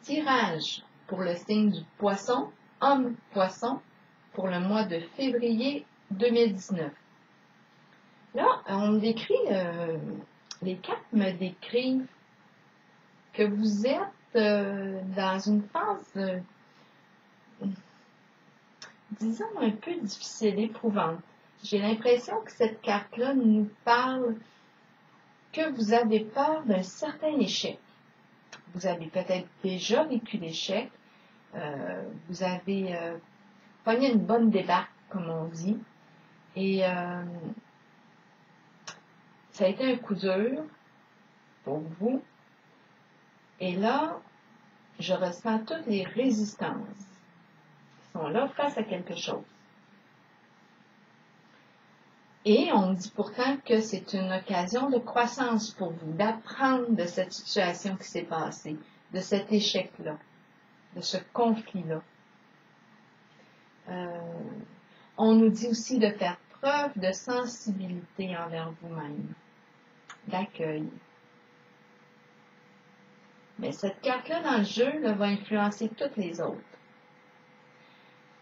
Tirage pour le signe du poisson, homme poisson, pour le mois de février 2019. Là, on me décrit, les cartes me décrivent que vous êtes dans une phase, disons, un peu difficile, éprouvante. J'ai l'impression que cette carte-là nous parle que vous avez peur d'un certain échec. Vous avez peut-être déjà vécu l'échec. Vous avez pogné une bonne débarque, comme on dit. Et ça a été un coup dur pour vous. Et là, je ressens toutes les résistances qui sont là face à quelque chose. Et on dit pourtant que c'est une occasion de croissance pour vous, d'apprendre de cette situation qui s'est passée, de cet échec-là, de ce conflit-là. On nous dit aussi de faire preuve de sensibilité envers vous-même, d'accueil. Mais cette carte-là dans le jeu là, va influencer toutes les autres.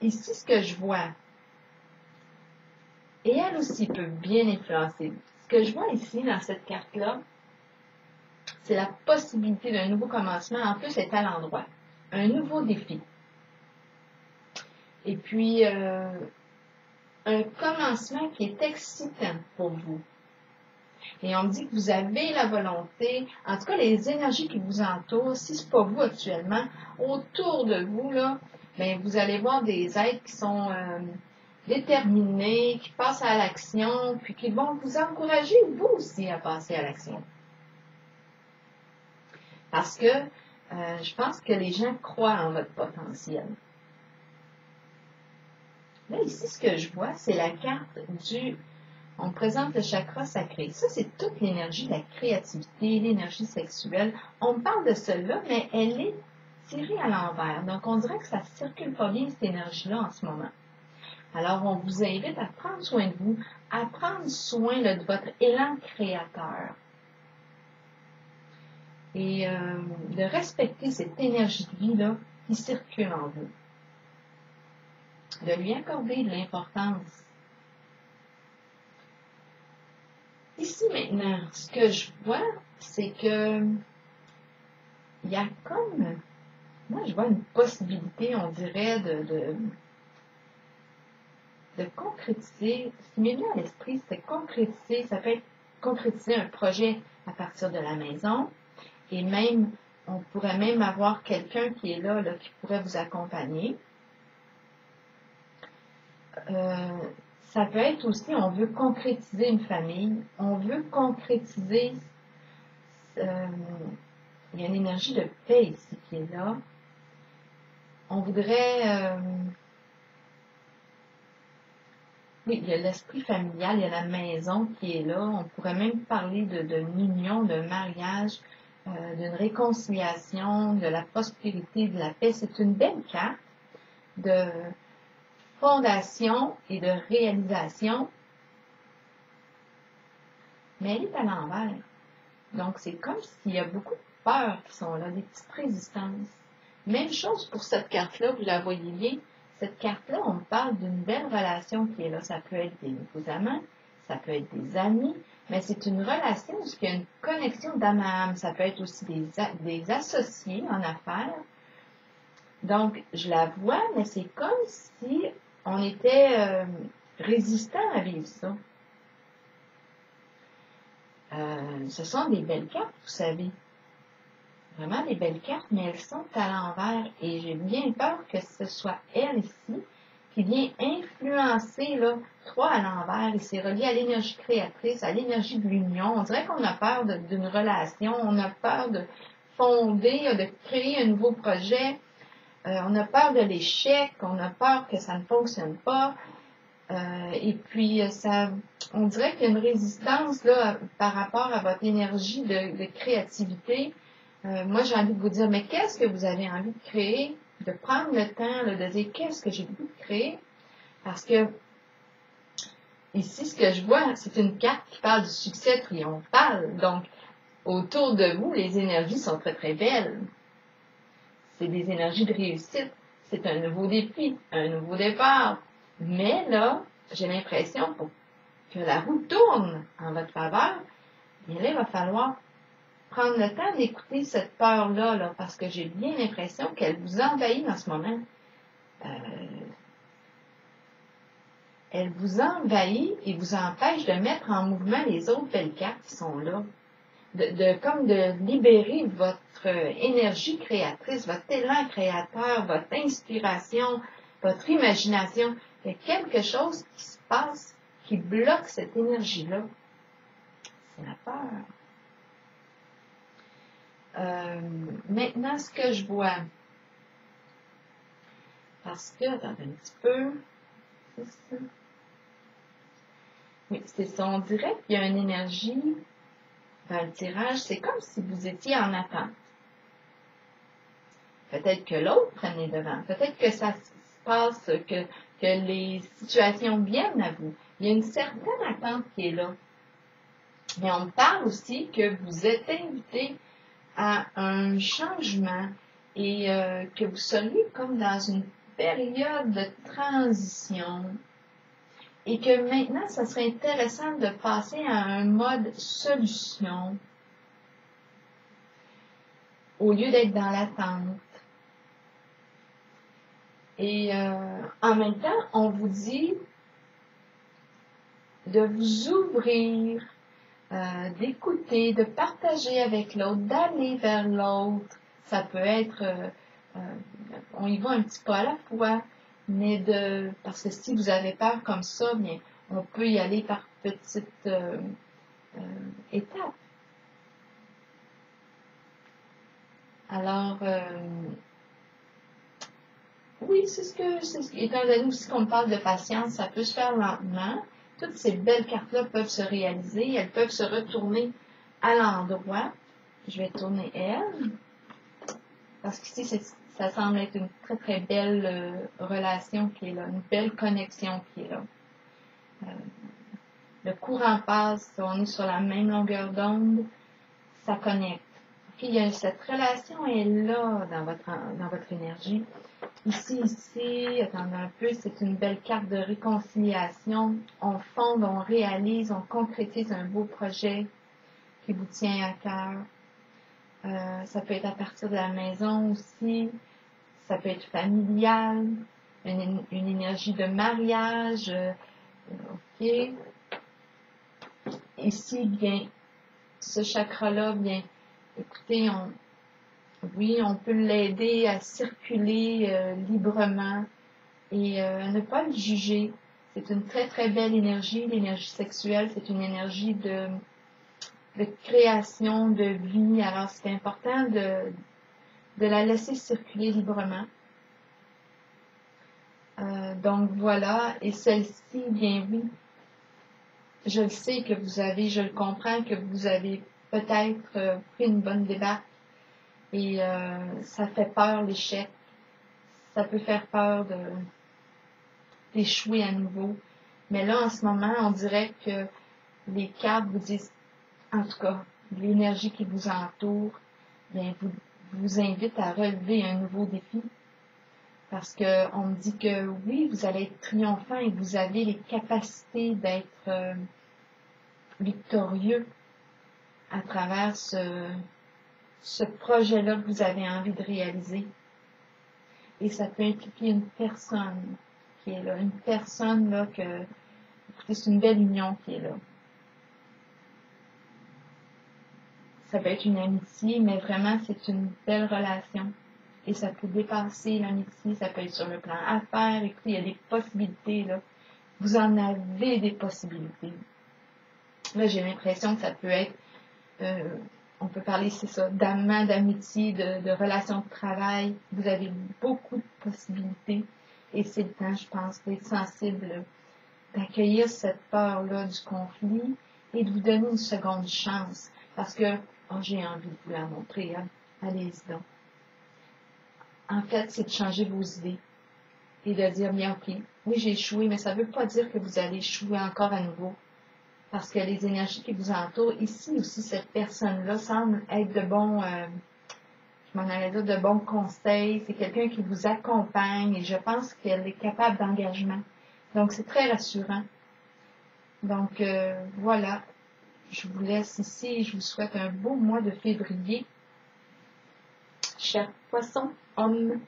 Ici, ce que je vois, et elle aussi peut bien influencer. Ce que je vois ici dans cette carte-là, c'est la possibilité d'un nouveau commencement. En plus, c'est à l'endroit. Un nouveau défi. Et puis, un commencement qui est excitant pour vous. Et on me dit que vous avez la volonté, en tout cas les énergies qui vous entourent, si ce n'est pas vous actuellement, autour de vous, là, bien, vous allez voir des êtres qui sont déterminés, qui passent à l'action, puis qui vont vous encourager, vous aussi, à passer à l'action. Parce que je pense que les gens croient en votre potentiel. Là, ici, ce que je vois, c'est la carte du... On présente le chakra sacré. Ça, c'est toute l'énergie de la créativité, l'énergie sexuelle. On parle de cela, mais elle est tirée à l'envers. Donc, on dirait que ça ne circule pas bien, cette énergie-là, en ce moment. Alors, on vous invite à prendre soin de vous, à prendre soin là, de votre élan créateur. Et de respecter cette énergie de vie-là qui circule en vous. De lui accorder de l'importance. Ici, maintenant, ce que je vois, c'est que il y a comme... Moi, je vois une possibilité, on dirait, de concrétiser. Ce qui m'est venu à l'esprit, c'est concrétiser. Ça peut être concrétiser un projet à partir de la maison. Et même, on pourrait même avoir quelqu'un qui est là, qui pourrait vous accompagner. Ça peut être aussi, on veut concrétiser une famille. On veut concrétiser... il y a une énergie de paix ici qui est là. On voudrait... oui, il y a l'esprit familial, il y a la maison qui est là. On pourrait même parler d'une union, d'un mariage, d'une réconciliation, de la prospérité, de la paix. C'est une belle carte de fondation et de réalisation. Mais elle est à l'envers. Donc, c'est comme s'il y a beaucoup de peurs qui sont là, des petites résistances. Même chose pour cette carte-là, vous la voyez bien. Cette carte-là, on parle d'une belle relation qui est là. Ça peut être des nouveaux amants, ça peut être des amis, mais c'est une relation où il y a une connexion d'âme à âme. Ça peut être aussi des associés en affaires. Donc, je la vois, mais c'est comme si on était résistant à vivre ça. Ce sont des belles cartes, vous savez. Vraiment des belles cartes, mais elles sont à l'envers. Et j'ai bien peur que ce soit elle ici qui vient influencer là, 3 à l'envers. Et c'est relié à l'énergie créatrice, à l'énergie de l'union. On dirait qu'on a peur d'une relation, on a peur de fonder, de créer un nouveau projet. On a peur de l'échec, on a peur que ça ne fonctionne pas. Et puis, on dirait qu'il y a une résistance là, par rapport à votre énergie de créativité. Moi, j'ai envie de vous dire, mais qu'est-ce que vous avez envie de créer? De prendre le temps là, de dire, qu'est-ce que j'ai envie de créer? Parce que, ici, ce que je vois, c'est une carte qui parle du succès triomphal. Donc, autour de vous, les énergies sont très, très belles. c'est des énergies de réussite. C'est un nouveau défi, un nouveau départ. Mais là, j'ai l'impression que la roue tourne en votre faveur. Bien là, il va falloir prendre le temps d'écouter cette peur-là, là, parce que j'ai bien l'impression qu'elle vous envahit en ce moment. Elle vous envahit et vous empêche de mettre en mouvement les autres belles cartes qui sont là. Comme de libérer votre énergie créatrice, votre élan créateur, votre inspiration, votre imagination. Il y a quelque chose qui se passe qui bloque cette énergie-là. C'est la peur. Maintenant, ce que je vois, parce que, attendez un petit peu, c'est ça. Oui, c'est ça. On dirait qu'il y a une énergie dans le tirage. C'est comme si vous étiez en attente. Peut-être que l'autre prenait devant. Peut-être que ça se passe, que les situations viennent à vous. Il y a une certaine attente qui est là. Mais on parle aussi que vous êtes invité à un changement et que vous seriez comme dans une période de transition et que maintenant, ça serait intéressant de passer à un mode solution au lieu d'être dans l'attente. Et en même temps, on vous dit de vous ouvrir, d'écouter, de partager avec l'autre, d'aller vers l'autre. Ça peut être, on y va un petit peu à la fois, mais parce que si vous avez peur comme ça, bien, on peut y aller par petites étapes. Alors, oui, étant donné aussi qu'on parle de patience, ça peut se faire lentement. Toutes ces belles cartes-là peuvent se réaliser, elles peuvent se retourner à l'endroit. Je vais tourner elle, parce qu'ici, ça semble être une très, très belle relation qui est là, une belle connexion qui est là. Le courant passe, on est sur la même longueur d'onde, ça connecte. Cette relation est là dans votre énergie. Ici, attendez un peu, c'est une belle carte de réconciliation. On fonde, on réalise, on concrétise un beau projet qui vous tient à cœur. Ça peut être à partir de la maison aussi. Ça peut être familial, une énergie de mariage. OK. Ici, bien, ce chakra-là, bien, écoutez, on peut l'aider à circuler librement et ne pas le juger. C'est une très, très belle énergie. L'énergie sexuelle, c'est une énergie de création, de vie. Alors, c'est important de la laisser circuler librement. Donc, voilà. Et celle-ci, bien oui, je le sais que je le comprends, que vous avez peut-être pris une bonne débarque. Et ça fait peur, l'échec. Ça peut faire peur d'échouer à nouveau. Mais là, en ce moment, on dirait que les cartes vous disent, en tout cas, l'énergie qui vous entoure, bien, vous invite à relever un nouveau défi. Parce que on me dit que oui, vous allez être triomphant et vous avez les capacités d'être victorieux à travers ce projet-là que vous avez envie de réaliser. Et ça peut impliquer une personne qui est là, une personne là écoutez, c'est une belle union qui est là. Ça peut être une amitié, mais vraiment c'est une belle relation. Et ça peut dépasser l'amitié, ça peut être sur le plan affaires. Écoutez, il y a des possibilités là. Vous en avez des possibilités. Là, j'ai l'impression que ça peut être on peut parler, c'est ça, d'amants, d'amitié, de relations de travail. Vous avez beaucoup de possibilités. Et c'est le temps, je pense, d'être sensible, d'accueillir cette peur-là du conflit et de vous donner une seconde chance. Parce que, j'ai envie de vous la montrer, hein. Allez-y donc. En fait, c'est de changer vos idées et de dire, bien, ok, oui, j'ai échoué, mais ça ne veut pas dire que vous allez échouer encore à nouveau. Parce que les énergies qui vous entourent, ici aussi, cette personne-là semble être de bons, je m'en allais dire de bons conseils. C'est quelqu'un qui vous accompagne et je pense qu'elle est capable d'engagement. Donc, c'est très rassurant. Donc, voilà. Je vous laisse ici et je vous souhaite un beau mois de février. Chers poissons, hommes.